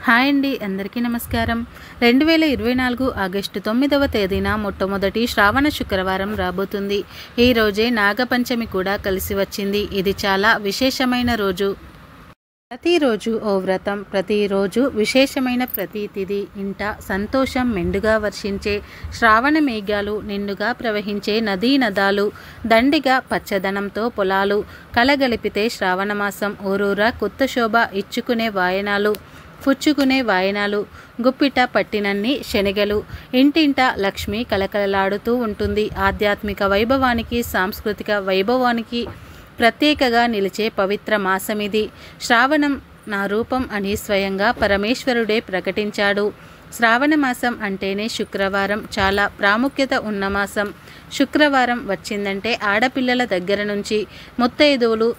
Hi అండి, అందరికీ నమస్కారం. 2024 ఆగస్టు 9వ తేదీన మొట్టమొదటి శ్రావణ శుక్రవారం రాబోతుంది. ఈ రోజే నాగపంచమి కూడా కలిసి వచ్చింది. ఇది చాలా విశేషమైన రోజు. ప్రతిరోజు ఓ వ్రతం, ప్రతిరోజు విశేషమైన ప్రతి తిథి, ఇంట సంతోషం మెండుగా వర్షించే శ్రావణ మేఘాలు, నిండుగా ప్రవహించే నదీ నదాలు, దండిగా పచ్చదనంతో పొలాలు కలగలిపితే శ్రావణమాసం, ఊరూరా కొత్త శోభ ఇచ్చుకునే వాయనాలు, పుచ్చుకునే వాయనాలు, గుప్పిట పట్టినన్ని శనగలు, ఇంటింట లక్ష్మి కలకలలాడుతూ ఉంటుంది. ఆధ్యాత్మిక వైభవానికి, సాంస్కృతిక వైభవానికి ప్రత్యేకగా నిలిచే పవిత్ర మాసమిది. శ్రావణం నా రూపం అని స్వయంగా పరమేశ్వరుడే ప్రకటించాడు. శ్రావణ మాసం అంటేనే శుక్రవారం చాలా ప్రాముఖ్యత ఉన్న మాసం. శుక్రవారం వచ్చిందంటే ఆడపిల్లల దగ్గర నుంచి ముత్తైదువులు,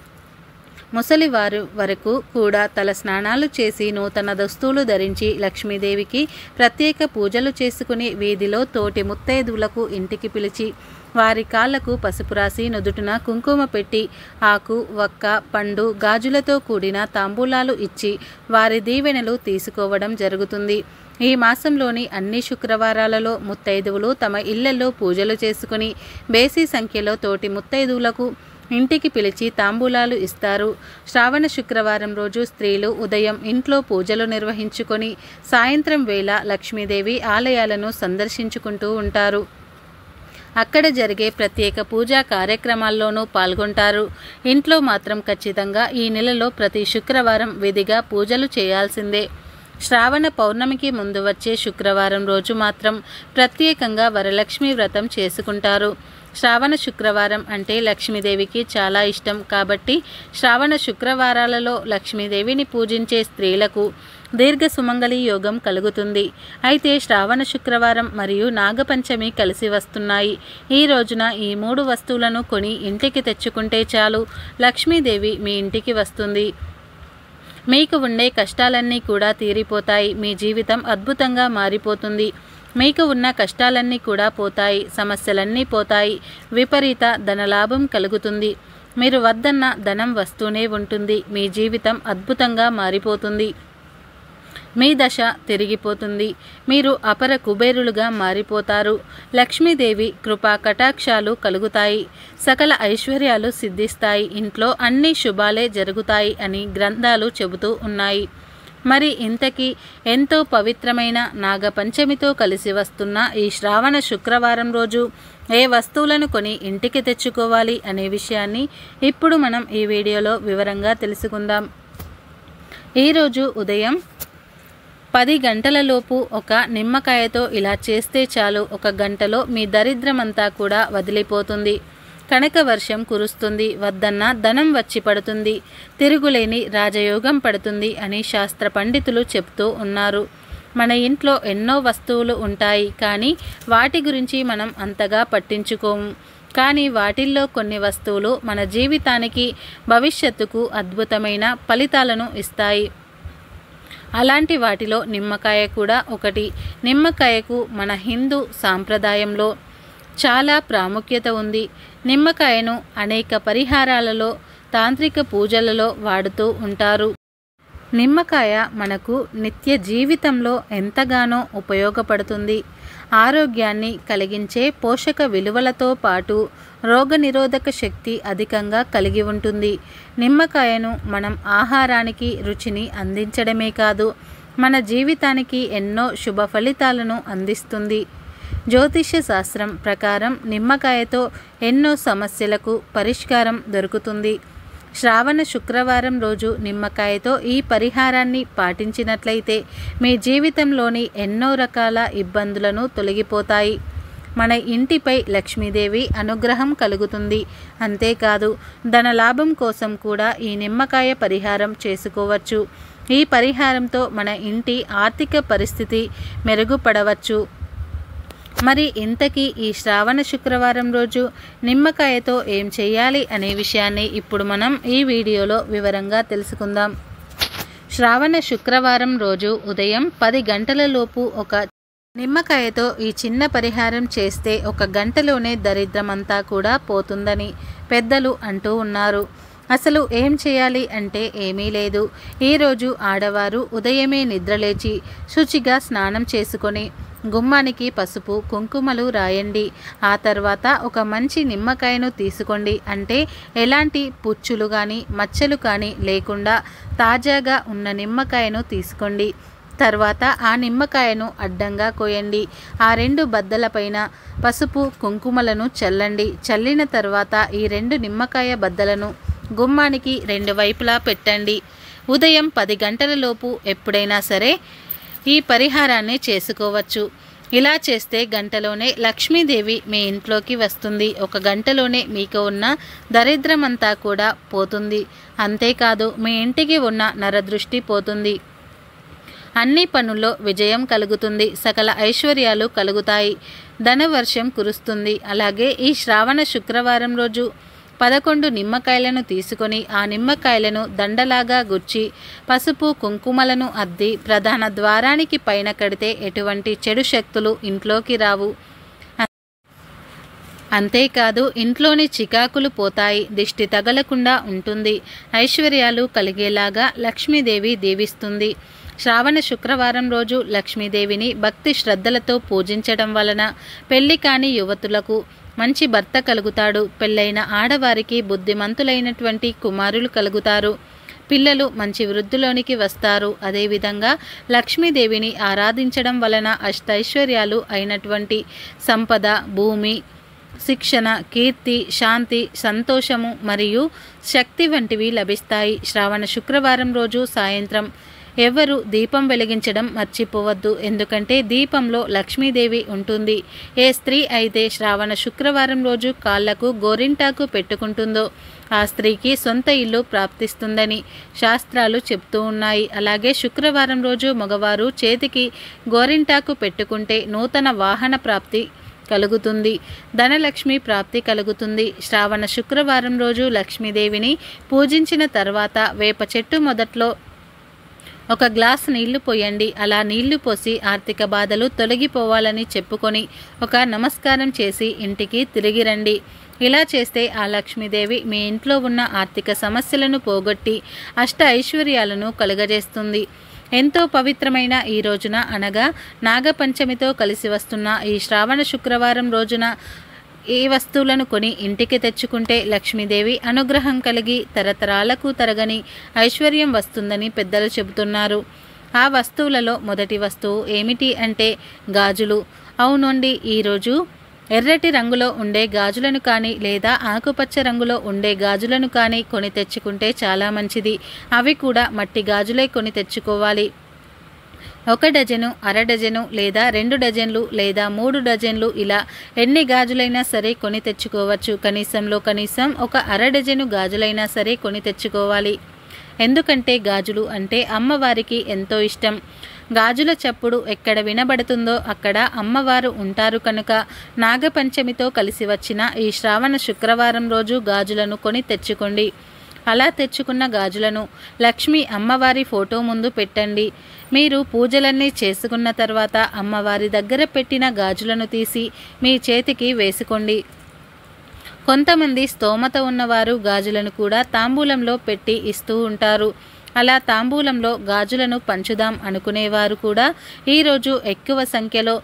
ముసలివారు వరకు కూడా తల స్నానాలు చేసి నూతన దుస్తులు ధరించి లక్ష్మీదేవికి ప్రత్యేక పూజలు చేసుకుని వీధిలో తోటి ముత్తైదువులకు ఇంటికి పిలిచి వారి కాళ్లకు పసుపు రాసి నుదుటిన కుంకుమ పెట్టి ఆకు, వక్క, పండు, గాజులతో కూడిన తాంబూలాలు ఇచ్చి వారి దీవెనలు తీసుకోవడం జరుగుతుంది. ఈ మాసంలోని అన్ని శుక్రవారాలలో ముత్తైదువులు తమ ఇళ్లలో పూజలు చేసుకుని బేసి సంఖ్యలో తోటి ముత్తైదువులకు ఇంటికి పిలిచి తాంబూలాలు ఇస్తారు. శ్రావణ శుక్రవారం రోజు స్త్రీలు ఉదయం ఇంట్లో పూజలు నిర్వహించుకొని సాయంత్రం వేళ లక్ష్మీదేవి ఆలయాలను సందర్శించుకుంటూ ఉంటారు. అక్కడ జరిగే ప్రత్యేక పూజా కార్యక్రమాల్లోనూ పాల్గొంటారు. ఇంట్లో మాత్రం ఖచ్చితంగా ఈ నెలలో ప్రతి శుక్రవారం విధిగా పూజలు చేయాల్సిందే. శ్రావణ పౌర్ణమికి ముందు వచ్చే శుక్రవారం రోజు మాత్రం ప్రత్యేకంగా వరలక్ష్మి వ్రతం చేసుకుంటారు. శ్రావణ శుక్రవారం అంటే లక్ష్మీదేవికి చాలా ఇష్టం కాబట్టి శ్రావణ శుక్రవారాలలో లక్ష్మీదేవిని పూజించే స్త్రీలకు దీర్ఘ సుమంగళి యోగం కలుగుతుంది. అయితే శ్రావణ శుక్రవారం మరియు నాగపంచమి కలిసి వస్తున్నాయి. ఈ రోజున ఈ 3 వస్తువులను కొని ఇంటికి తెచ్చుకుంటే చాలు, లక్ష్మీదేవి మీ ఇంటికి వస్తుంది. మీకు ఉండే కష్టాలన్నీ కూడా తీరిపోతాయి. మీ జీవితం అద్భుతంగా మారిపోతుంది. మీకు ఉన్న కష్టాలన్నీ కూడా పోతాయి, సమస్యలన్నీ పోతాయి, విపరీత ధనలాభం కలుగుతుంది. మీరు వద్దన్న ధనం వస్తూనే ఉంటుంది. మీ జీవితం అద్భుతంగా మారిపోతుంది. మీ దశ తిరిగిపోతుంది. మీరు అపర కుబేరులుగా మారిపోతారు. లక్ష్మీదేవి కృపా కటాక్షాలు కలుగుతాయి. సకల ఐశ్వర్యాలు సిద్ధిస్తాయి. ఇంట్లో అన్ని శుభాలే జరుగుతాయి అని గ్రంథాలు చెబుతూ ఉన్నాయి. మరి ఇంతకీ ఎంతో పవిత్రమైన నాగపంచమితో కలిసి వస్తున్న ఈ శ్రావణ శుక్రవారం రోజు ఏ వస్తువులను కొని ఇంటికి తెచ్చుకోవాలి అనే విషయాన్ని ఇప్పుడు మనం ఈ వీడియోలో వివరంగా తెలుసుకుందాం. ఈరోజు ఉదయం 10 గంటలలోపు ఒక నిమ్మకాయతో ఇలా చేస్తే చాలు, 1 గంటలో మీ దరిద్రమంతా కూడా వదిలిపోతుంది. కనక వర్షం కురుస్తుంది, వద్దన్న ధనం వచ్చి పడుతుంది, తిరుగులేని రాజయోగం పడుతుంది అని శాస్త్ర పండితులు చెప్తూ ఉన్నారు. మన ఇంట్లో ఎన్నో వస్తువులు ఉంటాయి, కానీ వాటి గురించి మనం అంతగా పట్టించుకోము. కానీ వాటిల్లో కొన్ని వస్తువులు మన జీవితానికి, భవిష్యత్తుకు అద్భుతమైన ఫలితాలను ఇస్తాయి. అలాంటి వాటిలో నిమ్మకాయ కూడా ఒకటి. నిమ్మకాయకు మన హిందూ సాంప్రదాయంలో చాలా ప్రాముఖ్యత ఉంది. నిమ్మకాయను అనేక పరిహారాలలో, తాంత్రిక పూజలలో వాడుతూ ఉంటారు. నిమ్మకాయ మనకు నిత్య జీవితంలో ఎంతగానో ఉపయోగపడుతుంది. ఆరోగ్యాన్ని కలిగించే పోషక విలువలతో పాటు రోగనిరోధక శక్తి అధికంగా కలిగి ఉంటుంది. నిమ్మకాయను మనం ఆహారానికి రుచిని అందించడమే కాదు, మన జీవితానికి ఎన్నో శుభ ఫలితాలను అందిస్తుంది. జ్యోతిష్య శాస్త్రం ప్రకారం నిమ్మకాయతో ఎన్నో సమస్యలకు పరిష్కారం దొరుకుతుంది. శ్రావణ శుక్రవారం రోజు నిమ్మకాయతో ఈ పరిహారాన్ని పాటించినట్లయితే మీ జీవితంలోని ఎన్నో రకాల ఇబ్బందులను తొలగిపోతాయి. మన ఇంటిపై లక్ష్మీదేవి అనుగ్రహం కలుగుతుంది. అంతేకాదు, ధనలాభం కోసం కూడా ఈ నిమ్మకాయ పరిహారం చేసుకోవచ్చు. ఈ పరిహారంతో మన ఇంటి ఆర్థిక పరిస్థితి మెరుగుపడవచ్చు. మరి ఇంతకీ ఈ శ్రావణ శుక్రవారం రోజు నిమ్మకాయతో ఏం చేయాలి అనే విషయాన్ని ఇప్పుడు మనం ఈ వీడియోలో వివరంగా తెలుసుకుందాం. శ్రావణ శుక్రవారం రోజు ఉదయం 10 గంటలలోపు ఒక నిమ్మకాయతో ఈ చిన్న పరిహారం చేస్తే 1 గంటలోనే దరిద్రమంతా కూడా పోతుందని పెద్దలు అంటూ ఉన్నారు. అసలు ఏం చేయాలి అంటే ఏమీ లేదు. ఈరోజు ఆడవారు ఉదయమే నిద్రలేచి శుచిగా స్నానం చేసుకొని గుమ్మానికి పసుపు కుంకుమలు రాయండి. ఆ తర్వాత ఒక మంచి నిమ్మకాయను తీసుకోండి. అంటే ఎలాంటి పుచ్చులు కానీ మచ్చలు కానీ లేకుండా తాజాగా ఉన్న నిమ్మకాయను తీసుకోండి. తర్వాత ఆ నిమ్మకాయను అడ్డంగా కోయండి. ఆ 2 బద్దలపైన పసుపు కుంకుమలను చల్లండి. చల్లిన తర్వాత ఈ 2 నిమ్మకాయ బద్దలను గుమ్మానికి 2 వైపులా పెట్టండి. ఉదయం 10 గంటల లోపు ఎప్పుడైనా సరే ఈ పరిహారాన్ని చేసుకోవచ్చు. ఇలా చేస్తే గంటలోనే లక్ష్మీదేవి మీ ఇంట్లోకి వస్తుంది. ఒక గంటలోనే మీకు ఉన్న దరిద్రమంతా కూడా పోతుంది. అంతేకాదు మీ ఇంటికి ఉన్న నరదృష్టి పోతుంది. అన్ని పనుల్లో విజయం కలుగుతుంది. సకల ఐశ్వర్యాలు కలుగుతాయి. ధనవర్షం కురుస్తుంది. అలాగే ఈ శ్రావణ శుక్రవారం రోజు 11 నిమ్మకాయలను తీసుకొని ఆ నిమ్మకాయలను దండలాగా గుచ్చి పసుపు కుంకుమలను అద్ది ప్రధాన ద్వారానికి పైన కడితే ఎటువంటి చెడు శక్తులు ఇంట్లోకి రావు. అంతేకాదు ఇంట్లోని చికాకులు పోతాయి. దిష్టి తగలకుండా ఉంటుంది. ఐశ్వర్యాలు కలిగేలాగా లక్ష్మీదేవి దీవిస్తుంది. శ్రావణ శుక్రవారం రోజు లక్ష్మీదేవిని భక్తి శ్రద్ధలతో పూజించడం వలన పెళ్లి కాని యువతులకు మంచి భర్త కలుగుతాడు. పెళ్ళైన ఆడవారికి బుద్ధిమంతులైనటువంటి కుమారులు కలుగుతారు. పిల్లలు మంచి వృద్ధిలోనికి వస్తారు. అదేవిధంగా లక్ష్మీదేవిని ఆరాధించడం వలన అష్టైశ్వర్యాలు అయినటువంటి సంపద, భూమి, శిక్షణ, కీర్తి, శాంతి, సంతోషము మరియు శక్తి వంటివి లభిస్తాయి. శ్రావణ శుక్రవారం రోజు సాయంత్రం ఎవరు దీపం వెలిగించడం మర్చిపోవద్దు. ఎందుకంటే దీపంలో లక్ష్మీదేవి ఉంటుంది. ఏ స్త్రీ అయితే శ్రావణ శుక్రవారం రోజు కాళ్లకు గోరింటాకు పెట్టుకుంటుందో ఆ స్త్రీకి సొంత ఇల్లు ప్రాప్తిస్తుందని శాస్త్రాలు చెప్తూ ఉన్నాయి. అలాగే శుక్రవారం రోజు మగవారు చేతికి గోరింటాకు పెట్టుకుంటే నూతన వాహన ప్రాప్తి కలుగుతుంది. ధనలక్ష్మి ప్రాప్తి కలుగుతుంది. శ్రావణ శుక్రవారం రోజు లక్ష్మీదేవిని పూజించిన తర్వాత వేప చెట్టు మొదట్లో ఒక గ్లాసు నీళ్లు పోయండి. అలా నీళ్లు పోసి ఆర్థిక బాధలు తొలగిపోవాలని చెప్పుకొని ఒక నమస్కారం చేసి ఇంటికి తిరిగి రండి. ఇలా చేస్తే ఆ లక్ష్మీదేవి మీ ఇంట్లో ఉన్న ఆర్థిక సమస్యలను పోగొట్టి అష్ట ఐశ్వర్యాలను కలుగజేస్తుంది. ఎంతో పవిత్రమైన ఈ రోజున అనగా నాగపంచమితో కలిసి వస్తున్న ఈ శ్రావణ శుక్రవారం రోజున ఈ వస్తువులను కొని ఇంటికి తెచ్చుకుంటే లక్ష్మీదేవి అనుగ్రహం కలిగి తరతరాలకు తరగని ఐశ్వర్యం వస్తుందని పెద్దలు చెబుతున్నారు. ఆ వస్తువులలో మొదటి వస్తువు ఏమిటి అంటే గాజులు. అవునండి, ఈరోజు ఎర్రటి రంగులో ఉండే గాజులను కానీ లేదా ఆకుపచ్చ రంగులో ఉండే గాజులను కానీ కొని తెచ్చుకుంటే చాలా మంచిది. అవి కూడా మట్టి గాజులే కొని తెచ్చుకోవాలి. 1 డజను, అర డజను లేదా 2 డజన్లు లేదా 3 డజన్లు ఇలా ఎన్ని గాజులైనా సరే కొని తెచ్చుకోవచ్చు. కనీసంలో కనీసం ఒక అర డజను గాజులైనా సరే కొని తెచ్చుకోవాలి. ఎందుకంటే గాజులు అంటే అమ్మవారికి ఎంతో ఇష్టం. గాజుల చప్పుడు ఎక్కడ వినబడుతుందో అక్కడ అమ్మవారు ఉంటారు కనుక నాగపంచమితో కలిసి వచ్చిన ఈ శ్రావణ శుక్రవారం రోజు గాజులను కొని తెచ్చుకోండి. అలా తెచ్చుకున్న గాజులను లక్ష్మీ అమ్మవారి ఫోటో ముందు పెట్టండి. మీరు పూజలన్నీ చేసుకున్న తర్వాత అమ్మవారి దగ్గర పెట్టిన గాజులను తీసి మీ చేతికి వేసుకోండి. కొంతమంది స్తోమత ఉన్నవారు గాజులను కూడా తాంబూలంలో పెట్టి ఇస్తూ ఉంటారు. అలా తాంబూలంలో గాజులను పంచుదాం అనుకునేవారు కూడా ఈరోజు ఎక్కువ సంఖ్యలో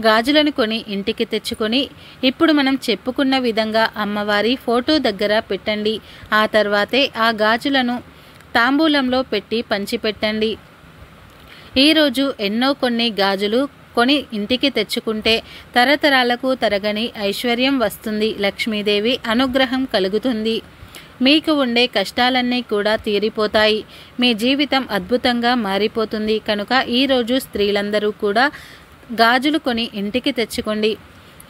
గాజులను కొని ఇంటికి తెచ్చుకొని ఇప్పుడు మనం చెప్పుకున్న విధంగా అమ్మవారి ఫోటో దగ్గర పెట్టండి. ఆ తర్వాతే ఆ గాజులను తాంబూలంలో పెట్టి పంచిపెట్టండి. ఈరోజు కొన్ని గాజులు కొని ఇంటికి తెచ్చుకుంటే తరతరాలకు తరగని ఐశ్వర్యం వస్తుంది. లక్ష్మీదేవి అనుగ్రహం కలుగుతుంది. మీకు ఉండే కష్టాలన్నీ కూడా తీరిపోతాయి. మీ జీవితం అద్భుతంగా మారిపోతుంది. కనుక ఈరోజు స్త్రీలందరూ కూడా గాజులు కొని ఇంటికి తెచ్చుకోండి.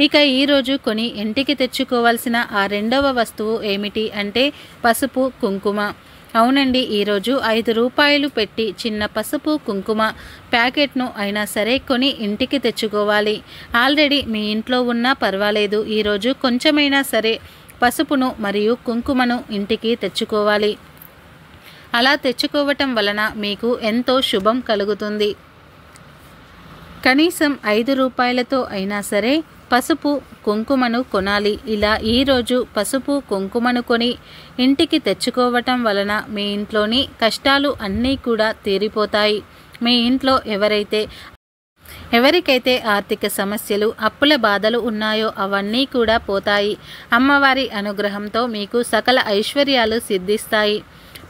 ఇక ఈరోజు కొని ఇంటికి తెచ్చుకోవాల్సిన ఆ 2వ వస్తువు ఏమిటి అంటే పసుపు కుంకుమ. అవునండి, ఈరోజు 5 రూపాయలు పెట్టి చిన్న పసుపు కుంకుమ ప్యాకెట్ను అయినా సరే కొని ఇంటికి తెచ్చుకోవాలి. ఆల్రెడీ మీ ఇంట్లో ఉన్నా పర్వాలేదు. ఈరోజు కొంచెమైనా సరే పసుపును మరియు కుంకుమను ఇంటికి తెచ్చుకోవాలి. అలా తెచ్చుకోవటం వలన మీకు ఎంతో శుభం కలుగుతుంది. కనీసం 5 రూపాయలతో అయినా సరే పసుపు కుంకుమను కొనాలి. ఇలా ఈరోజు పసుపు కుంకుమను కొని ఇంటికి తెచ్చుకోవటం వలన మీ ఇంట్లోని కష్టాలు అన్నీ కూడా తీరిపోతాయి. మీ ఇంట్లో ఎవరికైతే ఆర్థిక సమస్యలు అప్పుల బాధలు ఉన్నాయో అవన్నీ కూడా పోతాయి. అమ్మవారి అనుగ్రహంతో మీకు సకల ఐశ్వర్యాలు సిద్ధిస్తాయి.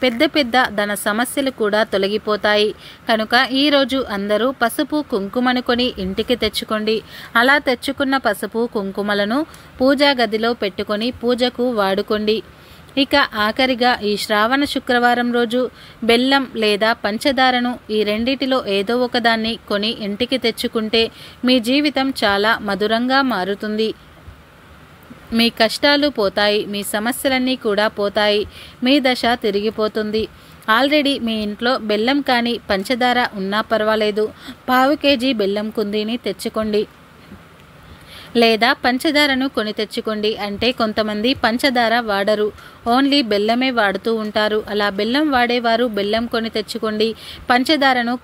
పెద్ద ధన సమస్యలు కూడా తొలగిపోతాయి. కనుక ఈరోజు అందరూ పసుపు కుంకుమను కొని ఇంటికి తెచ్చుకోండి. అలా తెచ్చుకున్న పసుపు కుంకుమలను పూజా గదిలో పెట్టుకొని పూజకు వాడుకోండి. ఇక ఆఖరిగా ఈ శ్రావణ శుక్రవారం రోజు బెల్లం లేదా పంచదారను ఈ రెండిటిలో ఏదో ఒకదాన్ని కొని ఇంటికి తెచ్చుకుంటే మీ జీవితం చాలా మధురంగా మారుతుంది. మీ కష్టాలు పోతాయి, మీ సమస్యలన్నీ కూడా పోతాయి, మీ దశ తిరిగిపోతుంది. ఆల్రెడీ మీ ఇంట్లో బెల్లం కానీ పంచదార ఉన్నా పర్వాలేదు, 1/2 కేజీ బెల్లం కుందీని తెచ్చుకోండి లేదా పంచదారను కొని తెచ్చుకోండి. అంటే కొంతమంది పంచదార వాడరు, ఓన్లీ బెల్లమే వాడుతూ ఉంటారు. అలా బెల్లం వాడేవారు బెల్లం కొని తెచ్చుకోండి, పంచదారను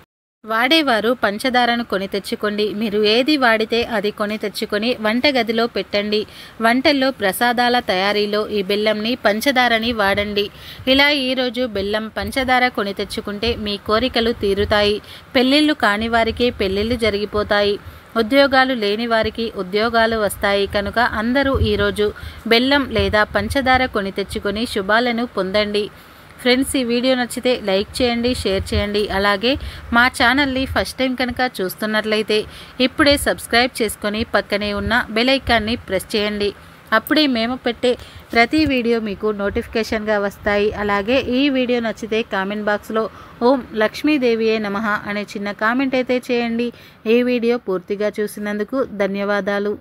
వాడేవారు పంచదారను కొని తెచ్చుకోండి. మీరు ఏది వాడితే అది కొని తెచ్చుకొని వంటగదిలో పెట్టండి. వంటల్లో ప్రసాదాల తయారీలో ఈ బెల్లంని పంచదారని వాడండి. ఇలా ఈరోజు బెల్లం పంచదార కొని తెచ్చుకుంటే మీ కోరికలు తీరుతాయి. పెళ్ళిళ్ళు కాని వారికి పెళ్ళిళ్ళు జరిగిపోతాయి. ఉద్యోగాలు లేని వారికి ఉద్యోగాలు వస్తాయి. కనుక అందరూ ఈరోజు బెల్లం లేదా పంచదార కొని తెచ్చుకొని శుభాలను పొందండి. ఫ్రెండ్స్, ఈ వీడియో నచ్చితే లైక్ చేయండి, షేర్ చేయండి. అలాగే మా ఛానల్ని ఫస్ట్ టైం కనుక చూస్తున్నట్లయితే ఇప్పుడే సబ్స్క్రైబ్ చేసుకొని పక్కనే ఉన్న బెల్ ఐకాన్ని ప్రెస్ చేయండి. అప్పుడే మేము పెట్టే ప్రతి వీడియో మీకు నోటిఫికేషన్గా వస్తాయి. అలాగే ఈ వీడియో నచ్చితే కామెంట్ బాక్స్లో ఓం లక్ష్మీదేవియే నమః అనే చిన్న కామెంట్ అయితే చేయండి. ఈ వీడియో పూర్తిగా చూసినందుకు ధన్యవాదాలు.